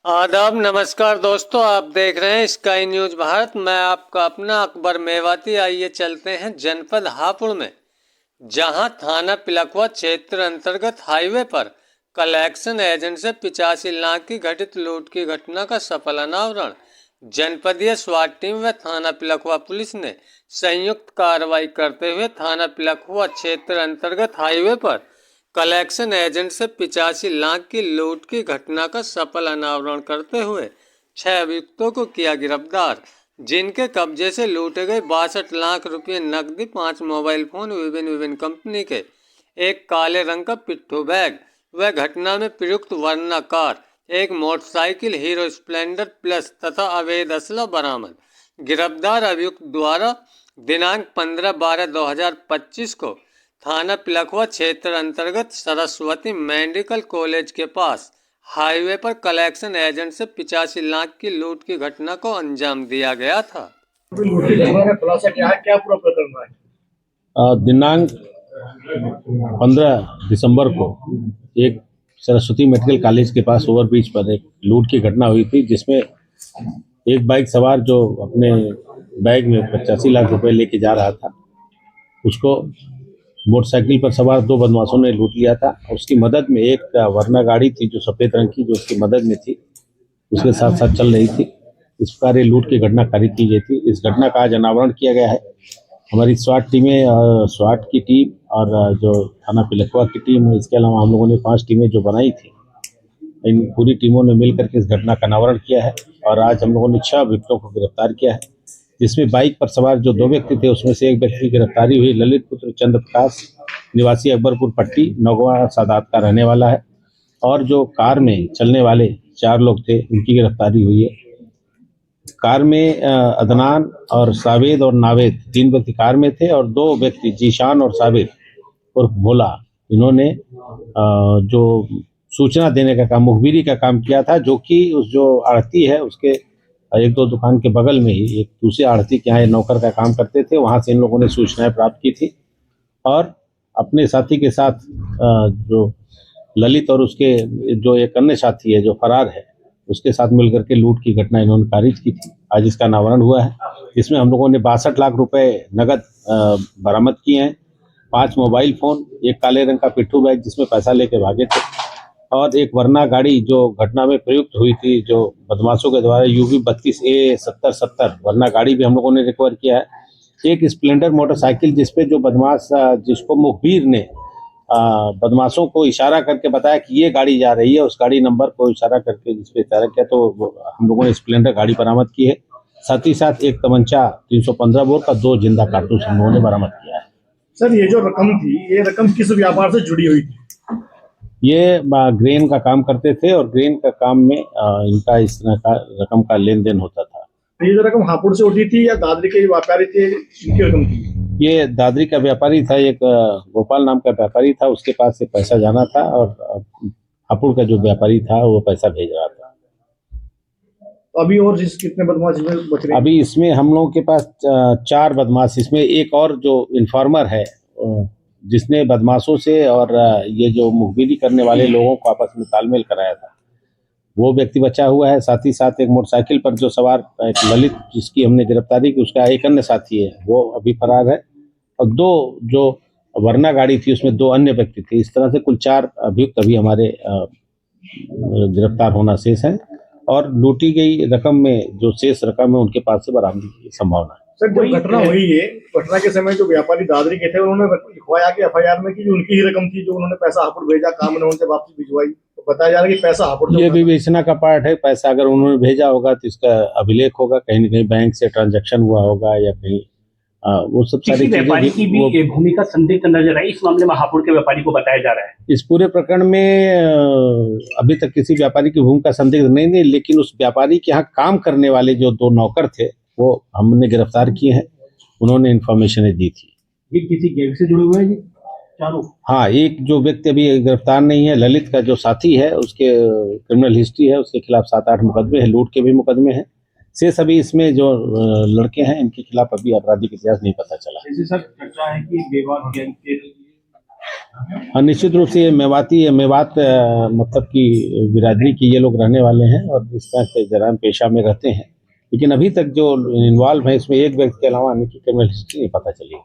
आदाब नमस्कार दोस्तों, आप देख रहे हैं स्काई न्यूज भारत। मैं आपका अपना अकबर मेवाती। आइए चलते हैं जनपद हापुड़ में, जहां थाना पिलखवा क्षेत्र अंतर्गत हाईवे पर कलेक्शन एजेंट से 85 लाख की घटित लूट की घटना का सफल अनावरण। जनपदीय स्वाट टीम व थाना पिलखवा पुलिस ने संयुक्त कार्रवाई करते हुए थाना पिलखवा क्षेत्र अंतर्गत हाईवे पर कलेक्शन एजेंट से 85 लाख की लूट की घटना का सफल अनावरण करते हुए 6 अभियुक्तों को किया गिरफ्तार, जिनके कब्जे से लूटे गए 62 लाख रुपये नकदी, 5 मोबाइल फोन, विभिन्न कंपनी के एक काले रंग का पिट्ठू बैग व घटना में प्रयुक्त वर्ना कार, एक मोटरसाइकिल हीरो स्प्लेंडर प्लस तथा अवैध असला बरामद। गिरफ्तार अभियुक्त द्वारा दिनांक 15/12/2025 को थाना पिलखवा क्षेत्र अंतर्गत सरस्वती मेडिकल कॉलेज के पास हाईवे पर कलेक्शन एजेंट से 85 लाख की लूट की घटना को अंजाम दिया गया था। खुलासा क्या है, क्या पूरा प्रकरण है? दिनांक 15 दिसंबर को एक सरस्वती मेडिकल कॉलेज के पास ओवरब्रिज पर एक लूट की घटना हुई थी, जिसमें एक बाइक सवार जो अपने बैग में 85 लाख रुपए लेके जा रहा था, उसको मोटरसाइकिल पर सवार 2 बदमाशों ने लूट लिया था। उसकी मदद में एक वर्ना गाड़ी थी जो सफ़ेद रंग की, जो उसकी मदद में थी, उसके साथ साथ चल रही थी। इस प्रकार ये लूट की घटना कारित की गई थी। इस घटना का आज अनावरण किया गया है। हमारी स्वाट टीमें, स्वाट की टीम और जो थाना पिलखवा की टीम है, इसके अलावा हम लोगों ने 5 टीमें जो बनाई थी, इन पूरी टीमों ने मिलकर के इस घटना का अनावरण किया है। और आज हम लोगों ने 6 अभियुक्तों को गिरफ्तार किया है, जिसमें बाइक पर सवार जो 2 व्यक्ति थे, उसमें से एक व्यक्ति की गिरफ्तारी हुई। ललित पुत्र चंद्र प्रकाश, निवासी अकबरपुर पट्टी, नौगवा सादात का रहने वाला है। और जो कार में चलने वाले 4 लोग थे, उनकी गिरफ्तारी हुई है। कार में अदनान और सावेद और नावेद 3 व्यक्ति कार में थे, और 2 व्यक्ति जीशान और साबिर उर्फ भोला, इन्होंने जो सूचना देने का काम, मुखबिरी का काम किया था, जो कि उस जो आढ़ती है उसके 1-2 दुकान के बगल में ही एक दूसरे आढ़ती के यहाँ नौकर का काम करते थे। वहाँ से इन लोगों ने सूचनाएं प्राप्त की थी और अपने साथी के साथ जो ललित और उसके जो एक अन्य साथी है जो फरार है, उसके साथ मिलकर के लूट की घटना इन्होंने खारिज की थी। आज इसका अनावरण हुआ है। इसमें हम लोगों ने 62 लाख रुपए नगद बरामद किए हैं, 5 मोबाइल फोन, एक काले रंग का पिट्ठू बैग जिसमें पैसा लेके भागे थे, और एक वर्ना गाड़ी जो घटना में प्रयुक्त हुई थी, जो बदमाशों के द्वारा UV 32A 7070 वर्ना गाड़ी भी हम लोगों ने रिकवर किया है। एक स्प्लेंडर मोटरसाइकिल जिसपे जो बदमाश, जिसको मुखबिर ने बदमाशों को इशारा करके बताया कि ये गाड़ी जा रही है, उस गाड़ी नंबर को इशारा करके जिस पे इशारा किया, तो हम लोगों ने स्प्लेंडर गाड़ी बरामद की है। साथ ही साथ एक तमंचा 315 बोर का 2 जिंदा कारतूस हम लोगों ने बरामद किया है। सर, ये जो रकम थी, ये रकम किस व्यापार से जुड़ी हुई थी? ये ग्रेन का काम करते थे और ग्रेन का काम में इनका इस तरह का रकम का लेन देन होता था। ये जो रकम हापुड़ से उठी थी या दादरी के व्यापारी थे, इनकी रकम थी? ये दादरी का व्यापारी था, एक गोपाल नाम का व्यापारी था, उसके पास से पैसा जाना था, और हापुड़ का जो व्यापारी था वो पैसा भेज रहा था। तो अभी और कितने बदमाश इसमें बच रहे? अभी इसमें हम लोगों के पास 4 बदमाश, इसमें एक और जो इन्फॉर्मर है, जिसने बदमाशों से और ये जो मुखबिरी करने वाले लोगों को आपस में तालमेल कराया था, वो व्यक्ति बचा हुआ है। साथ ही साथ एक मोटरसाइकिल पर जो सवार एक ललित, जिसकी हमने गिरफ्तारी की, उसका एक अन्य साथी है, वो अभी फरार है। और 2 जो वर्ना गाड़ी थी, उसमें 2 अन्य व्यक्ति थे। इस तरह से कुल 4 अभियुक्त अभी हमारे गिरफ्तार होना शेष है, और लूटी गई रकम में जो शेष रकम है, उनके पास से बरामदी की संभावना है। सर, जब घटना हुई है, घटना के समय जो व्यापारी दादरी के थे, उन्होंने लिखवाया कि FIR में कि उनकी ही रकम थी, जो उन्होंने पैसा हापुड़ भेजा, काम ने उनसे वापस भिजवाई, तो बताया जा रहा है कि पैसा हापुड़। ये विवेचना का पार्ट है। पैसा अगर उन्होंने भेजा होगा तो इसका अभिलेख होगा, कहीं न कहीं बैंक से ट्रांजैक्शन हुआ होगा, या कहीं वो सब सारी चीजें। व्यापारी की भी भूमिका संदिग्ध नजर आई इस मामले में, हापुड़ के व्यापारी को बताया जा रहा है। इस पूरे प्रकरण में अभी तक किसी व्यापारी की भूमिका संदिग्ध नहीं, लेकिन उस व्यापारी के यहाँ काम करने वाले जो 2 नौकर थे, वो हमने गिरफ्तार किए हैं। उन्होंने इन्फॉर्मेशन दी थी। ये किसी गैंग से जुड़े हुए हैं जी चारों? हाँ, एक जो व्यक्ति अभी गिरफ्तार नहीं है, ललित का जो साथी है, उसके क्रिमिनल हिस्ट्री है, उसके खिलाफ 7-8 मुकदमे हैं, लूट के भी मुकदमे हैं। शेष अभी इसमें जो लड़के हैं, इनके खिलाफ अभी आपराधिक इतिहास नहीं पता चला। जैसे सर चर्चा है कि बेवार गैंग के हाँ, निश्चित रूप से ये मेवात मतलब कि बिरादरी की ये लोग रहने वाले हैं और इस तरह के जराइम पेशा में रहते हैं, लेकिन अभी तक जो इन्वॉल्व है इसमें एक व्यक्ति के अलावा अन्य की क्रिमिनल हिस्ट्री नहीं पता चली।